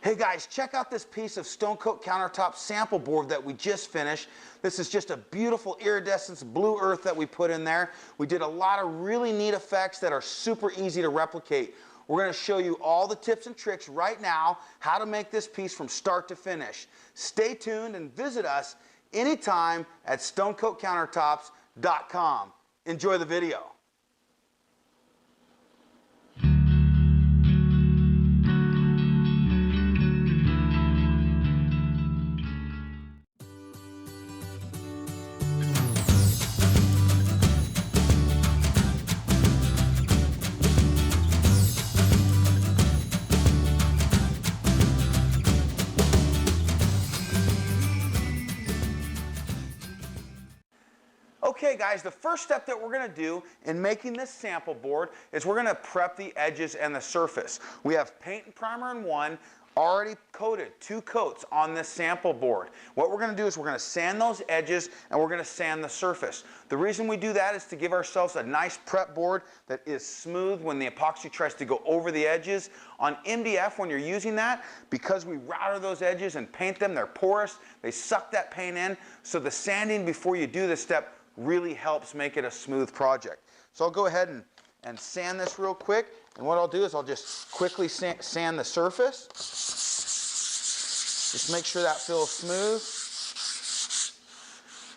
Hey guys, check out this piece of Stone Coat Countertop sample board that we just finished. This is just a beautiful iridescence blue earth that we put in there. We did a lot of really neat effects that are super easy to replicate. We're going to show you all the tips and tricks right now, how to make this piece from start to finish. Stay tuned and visit us anytime at stonecoatcountertops.com. Enjoy the video. Okay guys, the first step that we're going to do in making this sample board is we're going to prep the edges and the surface. We have paint and primer in one, already coated, 2 coats on this sample board. What we're going to do is we're going to sand those edges and we're going to sand the surface. The reason we do that is to give ourselves a nice prep board that is smooth when the epoxy tries to go over the edges. On MDF, when you're using that, because we router those edges and paint them, they're porous, they suck that paint in, so the sanding before you do this step really helps make it a smooth project. So I'll go ahead and sand this real quick, and what I'll do is I'll just quickly sand the surface. Just make sure that feels smooth.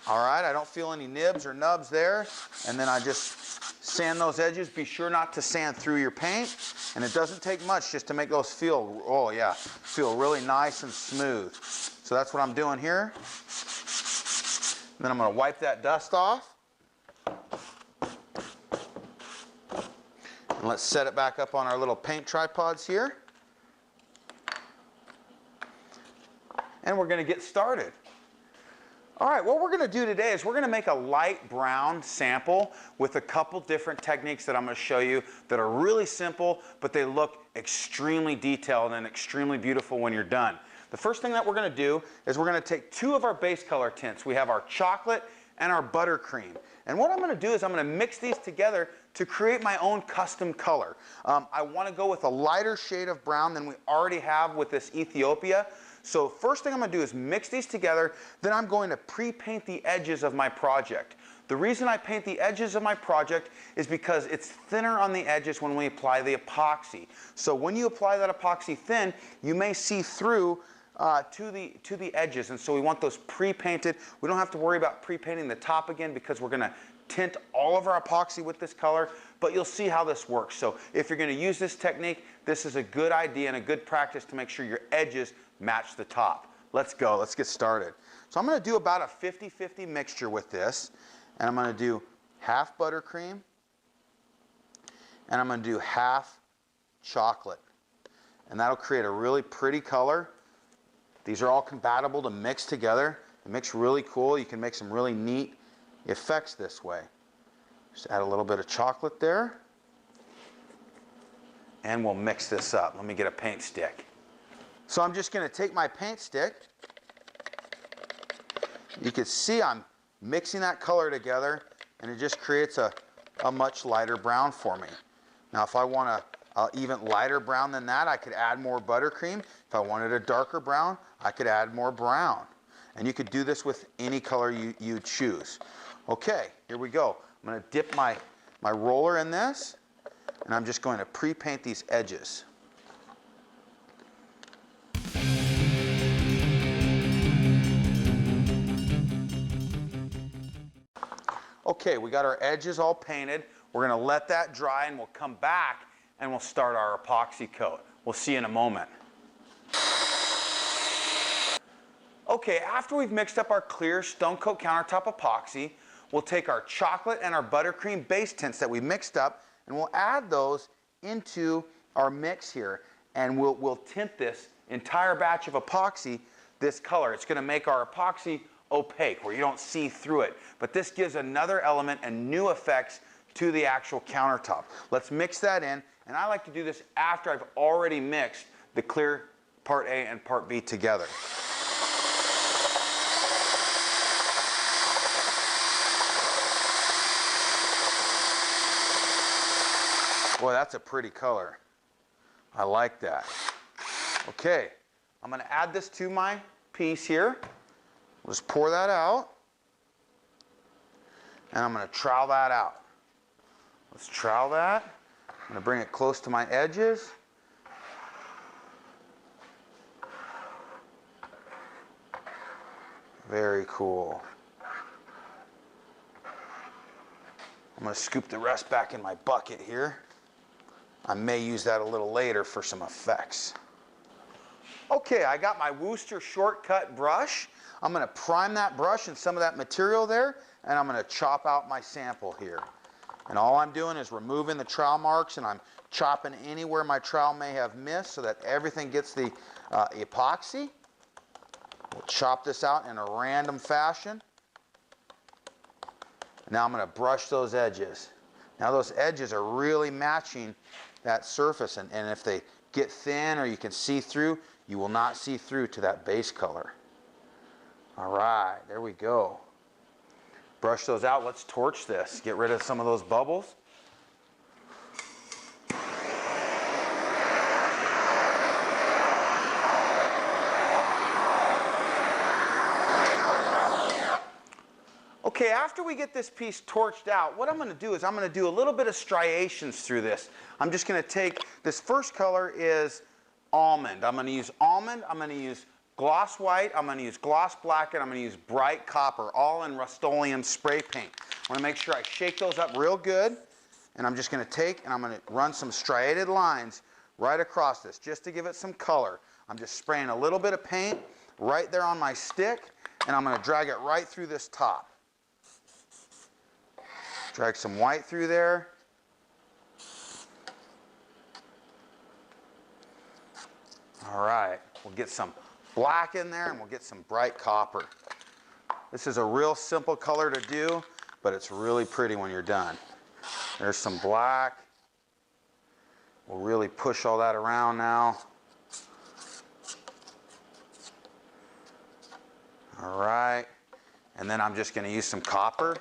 Alright, I don't feel any nibs or nubs there, and then I just sand those edges. Be sure not to sand through your paint, and it doesn't take much just to make those feel, oh yeah, feel really nice and smooth. So that's what I'm doing here. Then I'm going to wipe that dust off. And let's set it back up on our little paint tripods here. And we're going to get started. All right, what we're going to do today is we're going to make a light brown sample with a couple different techniques that I'm going to show you that are really simple, but they look extremely detailed and extremely beautiful when you're done. The first thing that we're going to do is we're going to take 2 of our base color tints. We have our chocolate and our buttercream. And what I'm going to do is I'm going to mix these together to create my own custom color. I want to go with a lighter shade of brown than we already have with this Ethiopia. So first thing I'm going to do is mix these together, then I'm going to pre-paint the edges of my project. The reason I paint the edges of my project is because it's thinner on the edges when we apply the epoxy. So when you apply that epoxy thin, you may see through to the edges, and so we want those pre-painted. We don't have to worry about pre-painting the top again because we're going to tint all of our epoxy with this color, but you'll see how this works. So if you're going to use this technique, this is a good idea and a good practice to make sure your edges match the top. Let's go, let's get started. So I'm going to do about a 50-50 mixture with this, and I'm going to do half buttercream and I'm going to do half chocolate, and that'll create a really pretty color. These are all compatible to mix together. They mix really cool. You can make some really neat effects this way. Just add a little bit of chocolate there. And we'll mix this up. Let me get a paint stick. So I'm just going to take my paint stick. You can see I'm mixing that color together, and it just creates a much lighter brown for me. Now if I want a even lighter brown than that, I could add more buttercream. If I wanted a darker brown, I could add more brown. And you could do this with any color you choose. Okay, here we go. I'm going to dip my roller in this, and I'm just going to pre-paint these edges. Okay, we got our edges all painted. We're going to let that dry, and we'll come back and we'll start our epoxy coat. We'll see you in a moment. Okay, after we've mixed up our clear Stone Coat Countertop epoxy, we'll take our chocolate and our buttercream base tints that we mixed up, and we'll add those into our mix here, and we'll tint this entire batch of epoxy this color. It's going to make our epoxy opaque, where you don't see through it. But this gives another element and new effects to the actual countertop. Let's mix that in, and I like to do this after I've already mixed the clear part A and part B together. Boy, that's a pretty color. I like that. Okay, I'm going to add this to my piece here. We'll just pour that out. And I'm going to trowel that out. Let's trowel that. I'm going to bring it close to my edges. Very cool. I'm going to scoop the rest back in my bucket here. I may use that a little later for some effects. Okay, I got my Wooster shortcut brush. I'm going to prime that brush and some of that material there, and I'm going to chop out my sample here. And all I'm doing is removing the trowel marks, and I'm chopping anywhere my trowel may have missed so that everything gets the epoxy. We'll chop this out in a random fashion. Now I'm going to brush those edges. Now those edges are really matching that surface, and if they get thin or you can see through, you will not see through to that base color. All right, there we go. Brush those out. Let's torch this. Get rid of some of those bubbles. Okay, after we get this piece torched out, what I'm going to do is I'm going to do a little bit of striations through this. I'm just going to take, this first color is Almond. I'm going to use Almond, I'm going to use gloss white, I'm going to use gloss black, and I'm going to use bright copper, all in Rust-Oleum spray paint. I want to make sure I shake those up real good, and I'm just going to take and I'm going to run some striated lines right across this just to give it some color. I'm just spraying a little bit of paint right there on my stick, and I'm going to drag it right through this top. Drag some white through there. All right, we'll get some black in there and we'll get some bright copper. This is a real simple color to do, but it's really pretty when you're done. There's some black. We'll really push all that around now. All right, and then I'm just going to use some copper.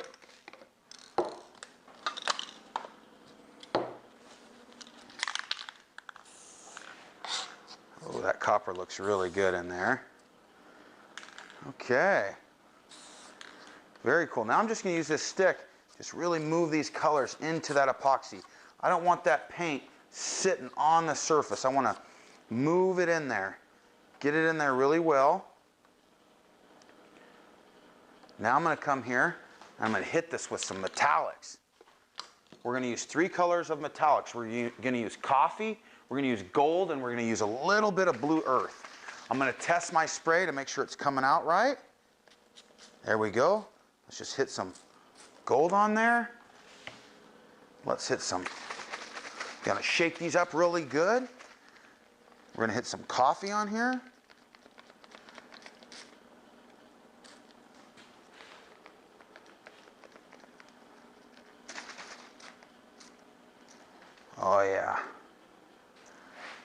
Oh, that copper looks really good in there. Okay. Very cool. Now I'm just going to use this stick, just really move these colors into that epoxy. I don't want that paint sitting on the surface. I want to move it in there. Get it in there really well. Now I'm going to come here and I'm going to hit this with some metallics. We're going to use 3 colors of metallics. We're going to use coffee, we're going to use gold, and we're going to use a little bit of blue earth. I'm going to test my spray to make sure it's coming out right. There we go. Let's just hit some gold on there. Let's hit some, going to shake these up really good. We're going to hit some coffee on here. Oh yeah,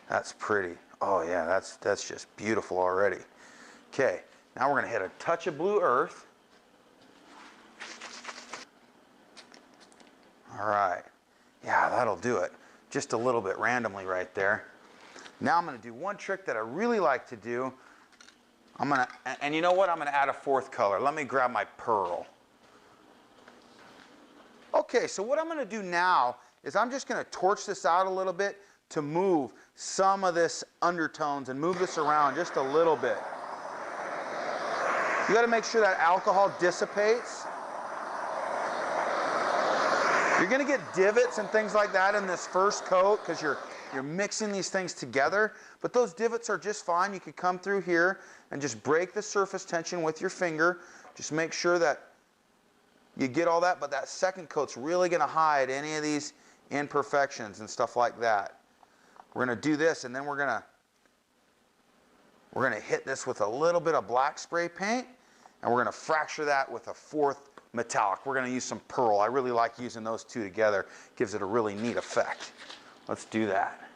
that's pretty. Oh yeah, that's just beautiful already. Okay, now we're going to hit a touch of blue earth. All right, yeah, that'll do it. Just a little bit randomly right there. Now I'm going to do one trick that I really like to do. And you know what? I'm going to add a 4th color. Let me grab my pearl. Okay, so what I'm going to do now is I'm just going to torch this out a little bit to move some of this undertones and move this around just a little bit. You got to make sure that alcohol dissipates. You're going to get divots and things like that in this first coat because you're mixing these things together, but those divots are just fine. You could come through here and just break the surface tension with your finger. Just make sure that you get all that, but that second coat's really going to hide any of these imperfections and stuff like that. We're going to do this, and then we're going to hit this with a little bit of black spray paint, and we're going to fracture that with a 4th metallic. We're going to use some pearl. I really like using those two together. Gives it a really neat effect. Let's do that.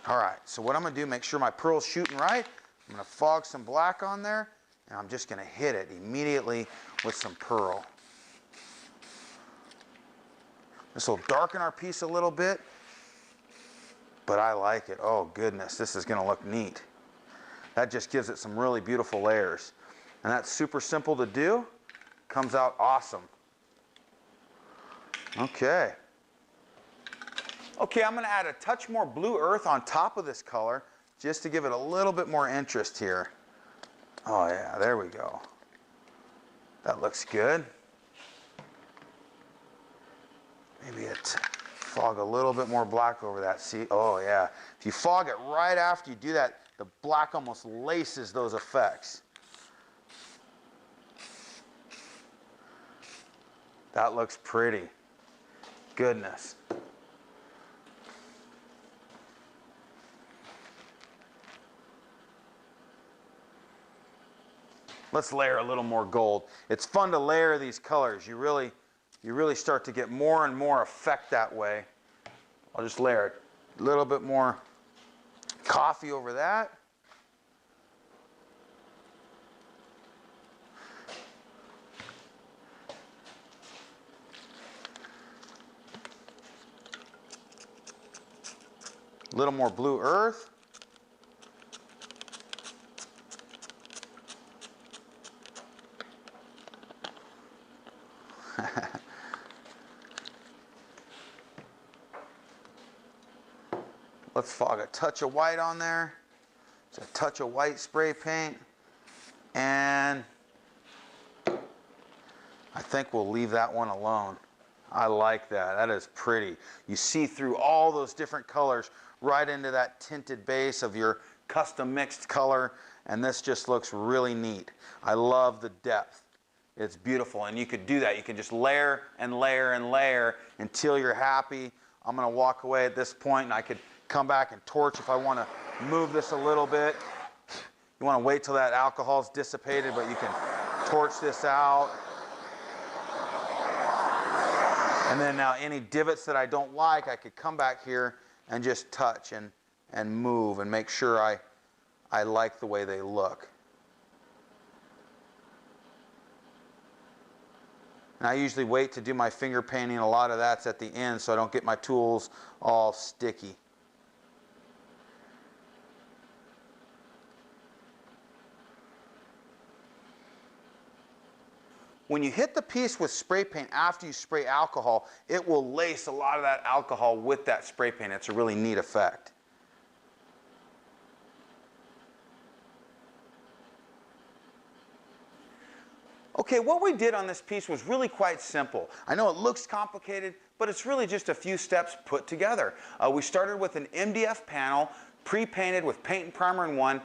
All right, so what I'm going to do, make sure my pearl's shooting right. I'm going to fog some black on there, and I'm just going to hit it immediately with some pearl. This will darken our piece a little bit. but I like it. Oh goodness, this is gonna look neat. That just gives it some really beautiful layers. And that's super simple to do. Comes out awesome. Okay. Okay, I'm gonna add a touch more blue earth on top of this color just to give it a little bit more interest here. Oh yeah, there we go. That looks good. Maybe fog a little bit more black over that. See, oh yeah. If you fog it right after you do that, the black almost laces those effects. That looks pretty. Goodness. Let's layer a little more gold. It's fun to layer these colors. You really start to get more and more effect that way. I'll just layer a little bit more coffee over that. A little more blue earth. Let's fog a touch of white on there. Just a touch of white spray paint. And I think we'll leave that one alone. I like that. That is pretty. You see through all those different colors right into that tinted base of your custom mixed color. And this just looks really neat. I love the depth. It's beautiful. And you could do that. You can just layer and layer and layer until you're happy. I'm going to walk away at this point, and I could come back and torch if I want to move this a little bit. You want to wait till that alcohol's dissipated, but you can torch this out. And then now any divots that I don't like, I could come back here and just touch and move and make sure I like the way they look. And I usually wait to do my finger painting. A lot of that's at the end so I don't get my tools all sticky. When you hit the piece with spray paint after you spray alcohol, it will lace a lot of that alcohol with that spray paint. It's a really neat effect. Okay, what we did on this piece was really quite simple. I know it looks complicated, but it's really just a few steps put together. We started with an MDF panel, pre-painted with paint and primer in one,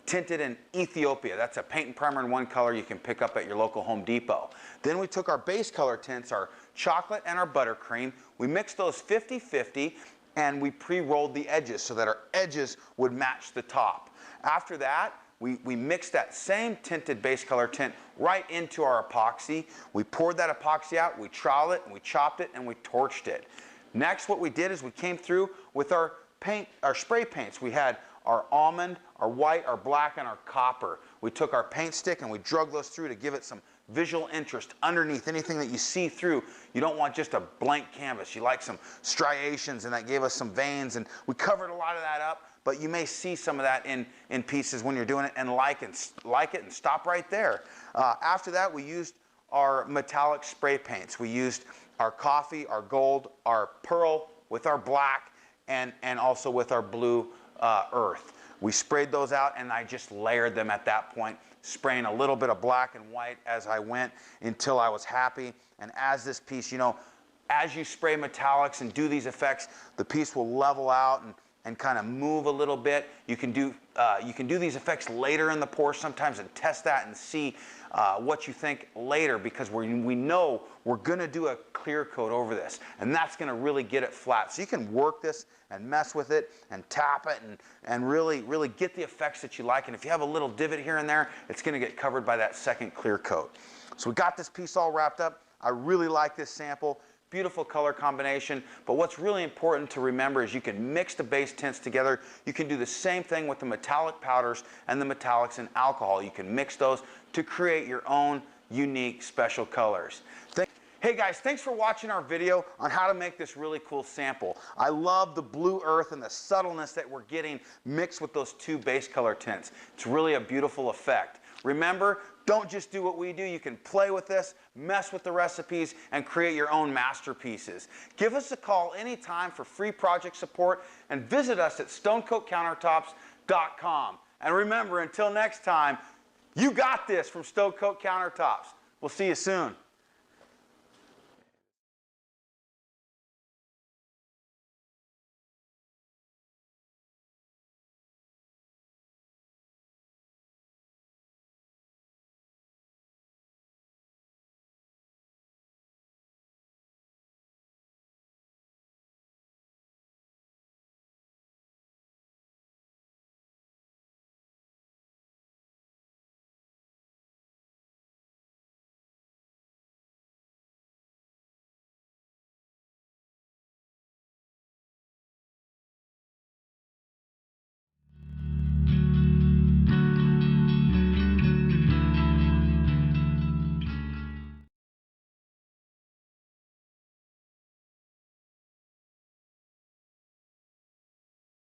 tinted in Ethiopia. That's a paint and primer in one color you can pick up at your local Home Depot. Then we took our base color tints, our chocolate and our buttercream. We mixed those 50-50 and we pre-rolled the edges so that our edges would match the top. After that, we mixed that same tinted base color tint right into our epoxy. We poured that epoxy out, we troweled it, and we chopped it, and we torched it. Next, what we did is we came through with our spray paints. We had our almond, our white, our black, and our copper. We took our paint stick and we drug those through to give it some visual interest underneath anything that you see through. You don't want just a blank canvas. You like some striations, and that gave us some veins, and we covered a lot of that up, but you may see some of that in pieces when you're doing it and like it and stop right there. After that, we used our metallic spray paints. We used our coffee, our gold, our pearl with our black, and also with our blue earth. We sprayed those out, and I just layered them at that point, spraying a little bit of black and white as I went until I was happy. And as this piece, you know, as you spray metallics and do these effects, the piece will level out and kind of move a little bit. You can do these effects later in the pour sometimes and test that and see what you think later, because we know we're going to do a clear coat over this, and that's going to really get it flat. So you can work this and mess with it and tap it and really get the effects that you like. And if you have a little divot here and there, it's going to get covered by that second clear coat. So we got this piece all wrapped up. I really like this sample. Beautiful color combination, but what's really important to remember is you can mix the base tints together. You can do the same thing with the metallic powders and the metallics and alcohol. You can mix those to create your own unique special colors. Hey guys, thanks for watching our video on how to make this really cool sample. I love the blue earth and the subtleness that we're getting mixed with those two base color tints. It's really a beautiful effect. Remember, don't just do what we do. You can play with this, mess with the recipes, and create your own masterpieces. Give us a call anytime for free project support and visit us at stonecoatcountertops.com. And remember, until next time, you got this from Stone Coat Countertops. We'll see you soon.